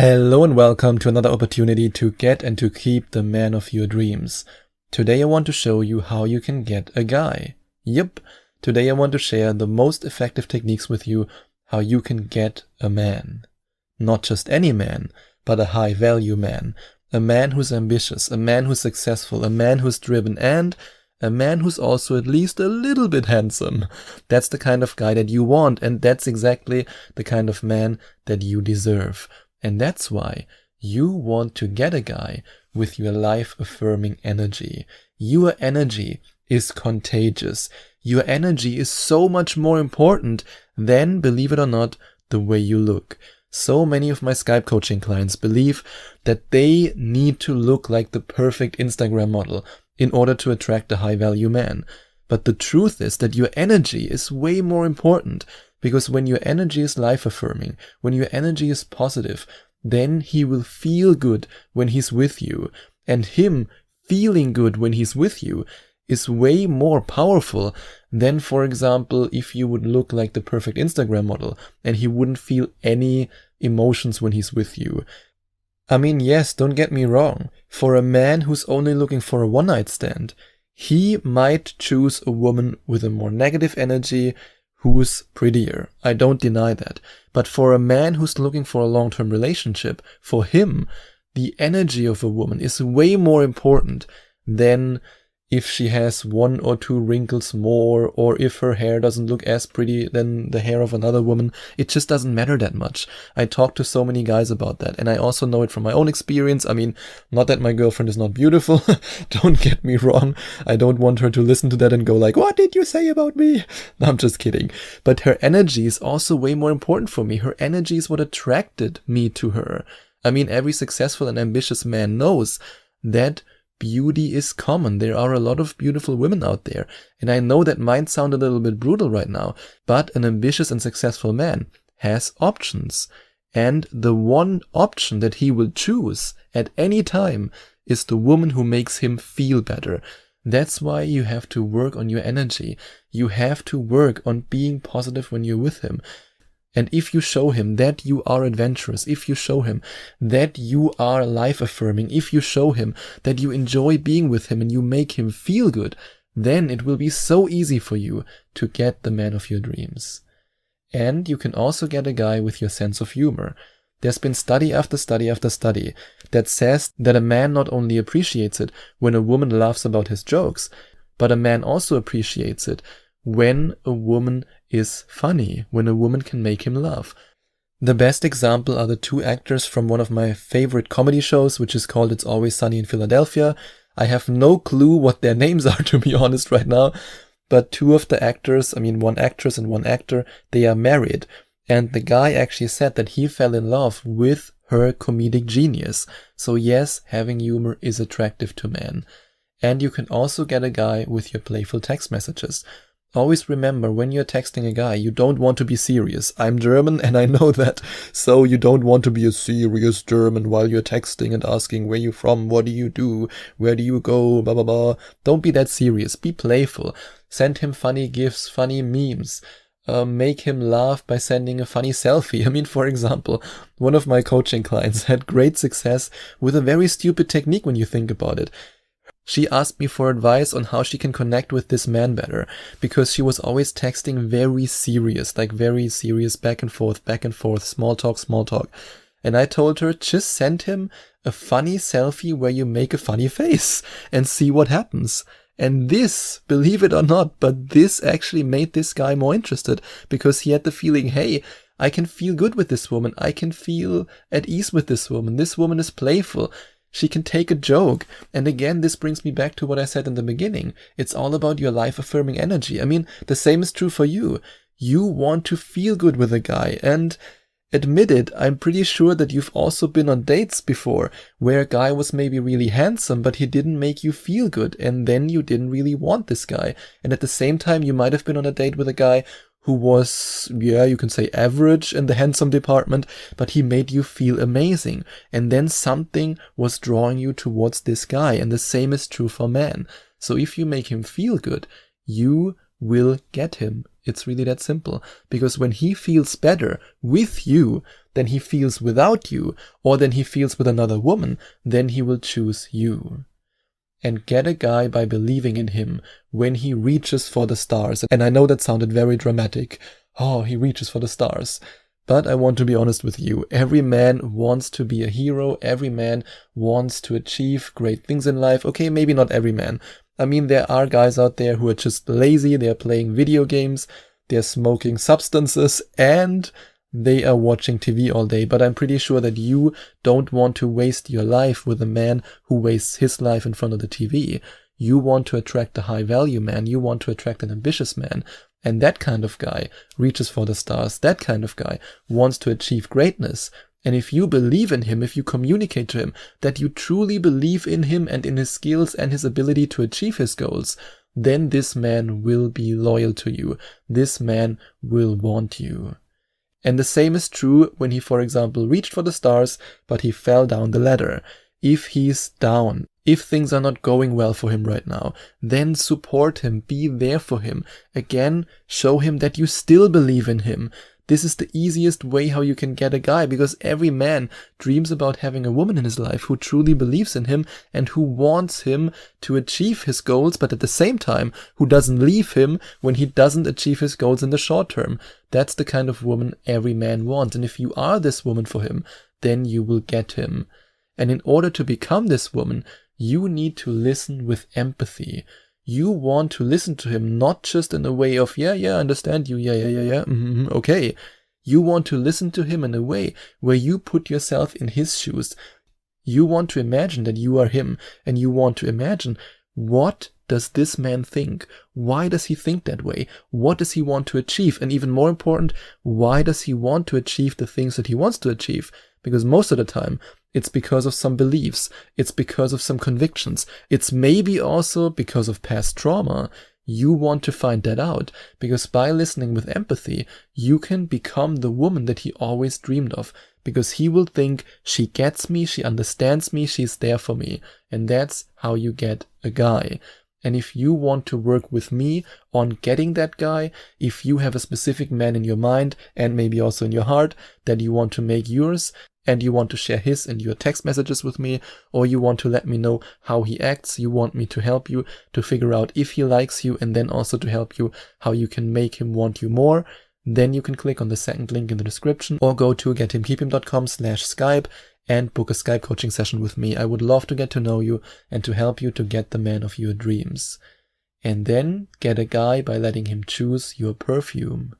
Hello and welcome to another opportunity to get and to keep the man of your dreams. Today I want to show you how you can get a guy. Yep, today I want to share the most effective techniques with you how you can get a man. Not just any man, but a high value man. A man who's ambitious, a man who's successful, a man who's driven, and a man who's also at least a little bit handsome. That's the kind of guy that you want, and that's exactly the kind of man that you deserve. And that's why you want to get a guy with your life-affirming energy. Your energy is contagious. Your energy is so much more important than, believe it or not, the way you look. So many of my Skype coaching clients believe that they need to look like the perfect Instagram model in order to attract a high-value man. But the truth is that your energy is way more important. Because when your energy is life-affirming, when your energy is positive, then he will feel good when he's with you. And him feeling good when he's with you is way more powerful than, for example, if you would look like the perfect Instagram model and he wouldn't feel any emotions when he's with you. I mean, yes, don't get me wrong. For a man who's only looking for a one-night stand, he might choose a woman with a more negative energy, who's prettier. I don't deny that. But for a man who's looking for a long-term relationship, for him, the energy of a woman is way more important than if she has one or two wrinkles more, or if her hair doesn't look as pretty than the hair of another woman. It just doesn't matter that much. I talk to so many guys about that, and I also know it from my own experience. I mean, not that my girlfriend is not beautiful, don't get me wrong. I don't want her to listen to that and go like, what did you say about me? No, I'm just kidding. But her energy is also way more important for me. Her energy is what attracted me to her. I mean, every successful and ambitious man knows that beauty is common. There are a lot of beautiful women out there. And I know that might sound a little bit brutal right now, but an ambitious and successful man has options. And the one option that he will choose at any time is the woman who makes him feel better. That's why you have to work on your energy. You have to work on being positive when you're with him. And if you show him that you are adventurous, if you show him that you are life-affirming, if you show him that you enjoy being with him and you make him feel good, then it will be so easy for you to get the man of your dreams. And you can also get a guy with your sense of humor. There's been study after study after study that says that a man not only appreciates it when a woman laughs about his jokes, but a man also appreciates it when a woman is funny, when a woman can make him laugh. The best example are the two actors from one of my favorite comedy shows, which is called It's Always Sunny in Philadelphia. I have no clue what their names are, to be honest, right now, but two of the actors, one actress and one actor, they are married. And the guy actually said that he fell in love with her comedic genius. So yes, having humor is attractive to men. And you can also get a guy with your playful text messages. Always remember, when you're texting a guy, you don't want to be serious. I'm German and I know that. So you don't want to be a serious German while you're texting and asking where you from, what do you do, where do you go, blah, blah, blah. Don't be that serious. Be playful. Send him funny gifs, funny memes. Make him laugh by sending a funny selfie. For example, one of my coaching clients had great success with a very stupid technique when you think about it. She asked me for advice on how she can connect with this man better, because she was always texting very serious back and forth, small talk. And I told her, just send him a funny selfie where you make a funny face and see what happens. And this, believe it or not, but this actually made this guy more interested, because he had the feeling, hey, I can feel good with this woman. I can feel at ease with this woman. This woman is playful. She can take a joke. And again, this brings me back to what I said in the beginning. It's all about your life-affirming energy. The same is true for you. You want to feel good with a guy. And admit it, I'm pretty sure that you've also been on dates before where a guy was maybe really handsome, but he didn't make you feel good. And then you didn't really want this guy. And at the same time, you might have been on a date with a guy who was, you can say average in the handsome department, but he made you feel amazing. And then something was drawing you towards this guy. And the same is true for men. So if you make him feel good, you will get him. It's really that simple. Because when he feels better with you, than he feels without you, or than he feels with another woman, then he will choose you. And get a guy by believing in him when he reaches for the stars. And I know that sounded very dramatic. Oh, he reaches for the stars. But I want to be honest with you. Every man wants to be a hero. Every man wants to achieve great things in life. Okay, maybe not every man. I mean, there are guys out there who are just lazy. They're playing video games. They're smoking substances. And they are watching TV all day. But I'm pretty sure that you don't want to waste your life with a man who wastes his life in front of the TV. You want to attract a high value man. You want to attract an ambitious man. And that kind of guy reaches for the stars. That kind of guy wants to achieve greatness. And if you believe in him, if you communicate to him that you truly believe in him and in his skills and his ability to achieve his goals, then this man will be loyal to you. This man will want you. And the same is true when he, for example, reached for the stars, but he fell down the ladder. If he's down, if things are not going well for him right now, then support him, be there for him. Again, show him that you still believe in him. This is the easiest way how you can get a guy, because every man dreams about having a woman in his life who truly believes in him and who wants him to achieve his goals, but at the same time, who doesn't leave him when he doesn't achieve his goals in the short term. That's the kind of woman every man wants. And if you are this woman for him, then you will get him. And in order to become this woman, you need to listen with empathy. You want to listen to him, not just in a way of, yeah, I understand you, yeah, okay. You want to listen to him in a way where you put yourself in his shoes. You want to imagine that you are him, and you want to imagine, what does this man think? Why does he think that way? What does he want to achieve? And even more important, why does he want to achieve the things that he wants to achieve? Because most of the time, it's because of some beliefs. It's because of some convictions. It's maybe also because of past trauma. You want to find that out, because by listening with empathy, you can become the woman that he always dreamed of, because he will think, she gets me, she understands me, she's there for me. And that's how you get a guy. And if you want to work with me on getting that guy, if you have a specific man in your mind and maybe also in your heart that you want to make yours, and you want to share his and your text messages with me, or you want to let me know how he acts, you want me to help you to figure out if he likes you, and then also to help you how you can make him want you more, then you can click on the second link in the description or go to gethimkeephim.com/Skype and book a Skype coaching session with me. I would love to get to know you and to help you to get the man of your dreams. And then get a guy by letting him choose your perfume.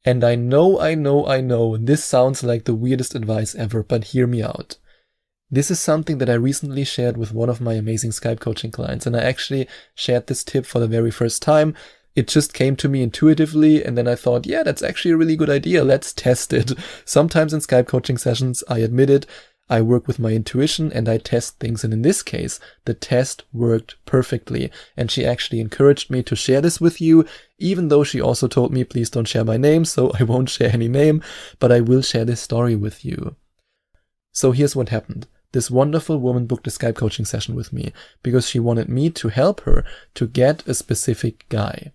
And I know, this sounds like the weirdest advice ever, but hear me out. This is something that I recently shared with one of my amazing Skype coaching clients, and I actually shared this tip for the very first time. It just came to me intuitively, and then I thought, yeah, that's actually a really good idea, let's test it. Sometimes in Skype coaching sessions, I admit it, I work with my intuition and I test things, and in this case, the test worked perfectly, and she actually encouraged me to share this with you, even though she also told me, please don't share my name, so I won't share any name, but I will share this story with you. So here's what happened. This wonderful woman booked a Skype coaching session with me because she wanted me to help her to get a specific guy.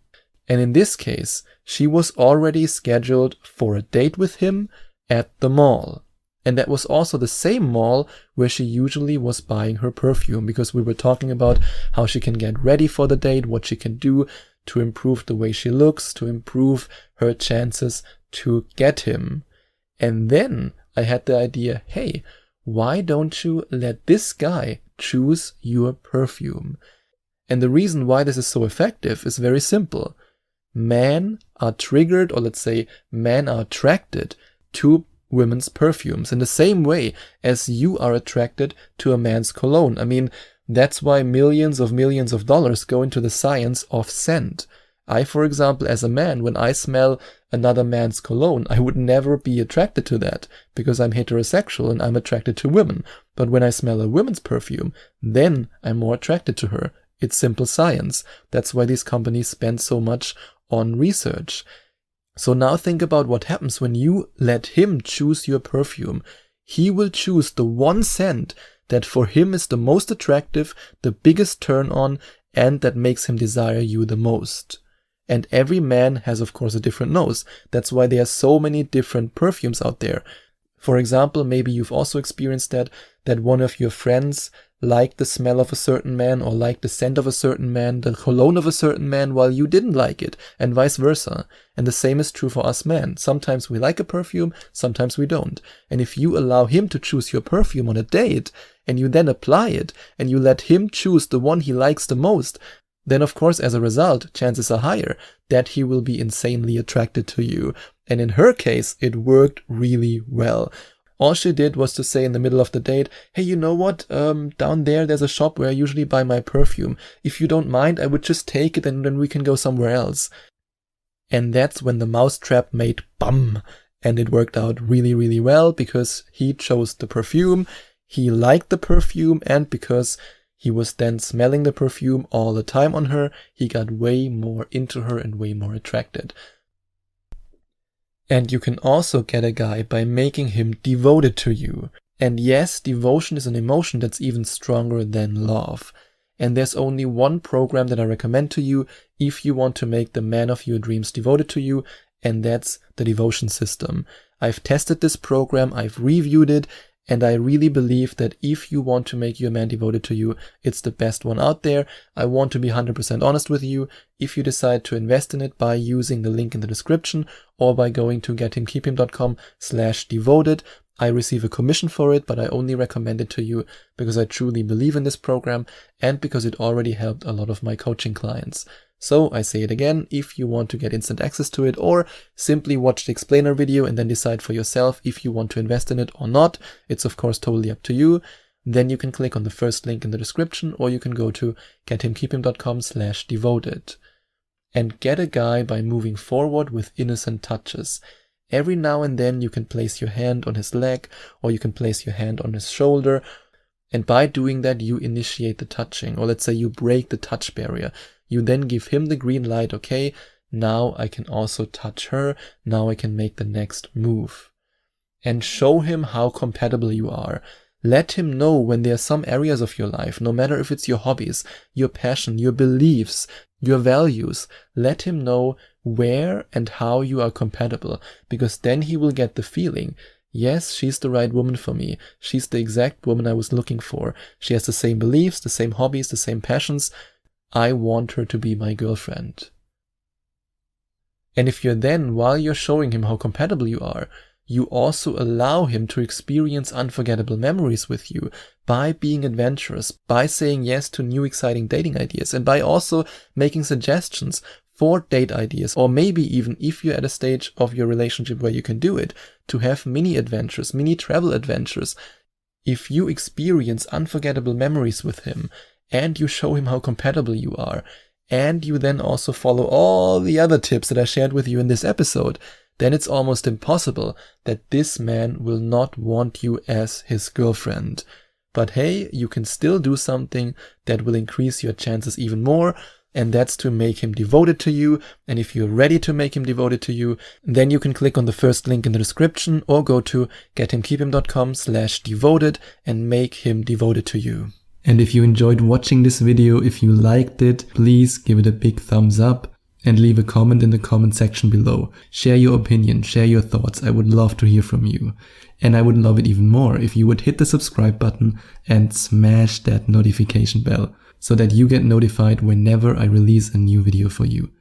And in this case, she was already scheduled for a date with him at the mall. And that was also the same mall where she usually was buying her perfume, because we were talking about how she can get ready for the date, what she can do to improve the way she looks, to improve her chances to get him. And then I had the idea, hey, why don't you let this guy choose your perfume? And the reason why this is so effective is very simple. Men are triggered, or let's say men are attracted to women's perfumes in the same way as you are attracted to a man's cologne. I mean, that's why millions of dollars go into the science of scent. I, for example, as a man, when I smell another man's cologne, I would never be attracted to that because I'm heterosexual and I'm attracted to women. But when I smell a woman's perfume, then I'm more attracted to her. It's simple science. That's why these companies spend so much on research. So now think about what happens when you let him choose your perfume. He will choose the one scent that for him is the most attractive, the biggest turn on, and that makes him desire you the most. And every man has, of course, a different nose. That's why there are so many different perfumes out there. For example, maybe you've also experienced that one of your friends liked the smell of a certain man or liked the scent of a certain man, the cologne of a certain man, while you didn't like it, and vice versa. And the same is true for us men. Sometimes we like a perfume, sometimes we don't. And if you allow him to choose your perfume on a date, and you then apply it, and you let him choose the one he likes the most, then of course as a result, chances are higher that he will be insanely attracted to you. And in her case, it worked really well. All she did was to say in the middle of the date, hey, you know what, down there there's a shop where I usually buy my perfume. If you don't mind, I would just take it and then we can go somewhere else. And that's when the mousetrap made bum. And it worked out really, really well because he chose the perfume, he liked the perfume, and because he was then smelling the perfume all the time on her, he got way more into her and way more attracted. And you can also get a guy by making him devoted to you. And yes, devotion is an emotion that's even stronger than love. And there's only one program that I recommend to you if you want to make the man of your dreams devoted to you, and that's the Devotion System. I've tested this program, I've reviewed it, and I really believe that if you want to make your man devoted to you, it's the best one out there. I want to be 100% honest with you. If you decide to invest in it by using the link in the description or by going to gethimkeephim.com/devoted, I receive a commission for it, but I only recommend it to you because I truly believe in this program and because it already helped a lot of my coaching clients. So I say it again, if you want to get instant access to it or simply watch the explainer video and then decide for yourself if you want to invest in it or not, it's of course totally up to you, then you can click on the first link in the description or you can go to gethimkeephim.com/devoted. And get a guy by moving forward with innocent touches. Every now and then you can place your hand on his leg or you can place your hand on his shoulder, and by doing that you initiate the touching, or let's say you break the touch barrier. You then give him the green light, okay, now I can also touch her, now I can make the next move. And show him how compatible you are. Let him know when there are some areas of your life, no matter if it's your hobbies, your passion, your beliefs, your values, let him know where and how you are compatible, because then he will get the feeling, yes, she's the right woman for me, she's the exact woman I was looking for, she has the same beliefs, the same hobbies, the same passions, I want her to be my girlfriend. And if you're then, while you're showing him how compatible you are, you also allow him to experience unforgettable memories with you by being adventurous, by saying yes to new exciting dating ideas, and by also making suggestions for date ideas, or maybe even if you're at a stage of your relationship where you can do it, to have mini adventures, mini travel adventures. If you experience unforgettable memories with him, and you show him how compatible you are, and you then also follow all the other tips that I shared with you in this episode, then it's almost impossible that this man will not want you as his girlfriend. But hey, you can still do something that will increase your chances even more, and that's to make him devoted to you. And if you're ready to make him devoted to you, then you can click on the first link in the description or go to gethimkeephim.com/devoted and make him devoted to you. And if you enjoyed watching this video, if you liked it, please give it a big thumbs up and leave a comment in the comment section below. Share your opinion, share your thoughts. I would love to hear from you. And I would love it even more if you would hit the subscribe button and smash that notification bell so that you get notified whenever I release a new video for you.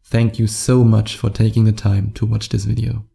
Thank you so much for taking the time to watch this video.